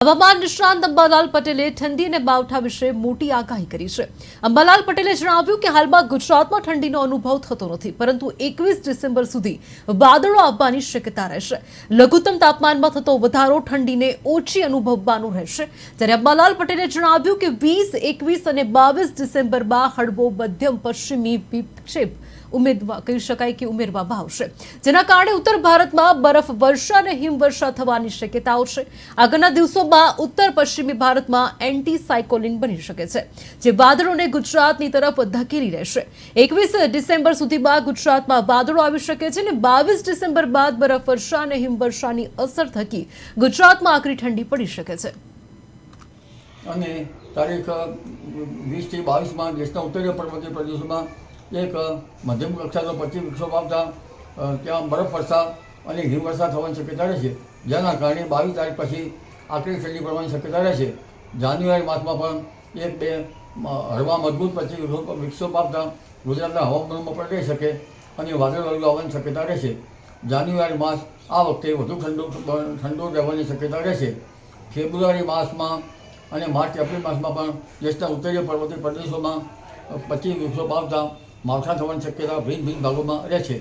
હવામાન નિષ્ણાંત અંબાલાલ પટેલે ઠંડી અને માવઠા વિશે મોટી આગાહી કરી છે। અંબાલાલ પટેલે જણાવ્યું કે હાલમાં ગુજરાતમાં ઠંડીનો અનુભવ થતો નથી, પરંતુ 21 ડિસેમ્બર સુધી વાદળો આવવાની શક્યતા રહેશે। લઘુત્તમ તાપમાનમાં થતો વધારો ઠંડીને ઓછી અનુભવવાનો રહેશે। ત્યારે અંબાલાલ પટેલે જણાવ્યું કે 20, 21 અને 22 ડિસેમ્બરમાં હળવો મધ્યમ પશ્ચિમી વિક્ષેપ કહી શકાય કે ઉમેરવામાં આવશે, જેના કારણે ઉત્તર ભારતમાં બરફ વર્ષા અને હિમવર્ષા થવાની શક્યતાઓ છે। આગળના દિવસોમાં ઉત્તર પશ્ચિમી ભારતમાં એન્ટી સાયક્લોન બની શકે છે, જે વાદળોને ગુજરાતની તરફ ધકેલી રહેશે। 21 ડિસેમ્બર સુધીમાં ગુજરાતમાં વાદળો આવી શકે છે અને 22 ડિસેમ્બર બાદ બરફ વર્ષા અને હિમવર્ષાની અસર થકી ગુજરાતમાં આકરી ઠંડી પડી શકે છે। અને તારીખ 20 થી 22માં દેશના ઉત્તરીય પર્વતીય પ્રદેશોમાં એક મધ્યમ કક્ષાનો પશ્ચિમ વિક્ષોભ આવતા ત્યાં બરફ વર્ષા અને હિમવર્ષા થવાની શક્યતા રહેશે, જેના કારણે 22 તારીખ પછી આકરી ઠંડી પડવાની શક્યતા રહેશે। જાન્યુઆરી માસમાં પણ 1-2 હળવા મજબૂત પશ્ચિમ વિક્ષોભ આવતા ગુજરાતના હવામાનમાં પણ રહી શકે અને વાદળવાયુ આવવાની શક્યતા રહેશે। જાન્યુઆરી માસ આ વખતે વધુ ઠંડો રહેવાની શક્યતા રહેશે। ફેબ્રુઆરી માસમાં અને માર્ચ એપ્રિલ માસમાં પણ દેશના ઉત્તરીય પર્વતીય પ્રદેશોમાં પશ્ચિમ વિક્ષોભ આવતા માવઠા થવાની શક્યતા ભિન્ન ભાગોમાં રહે છે।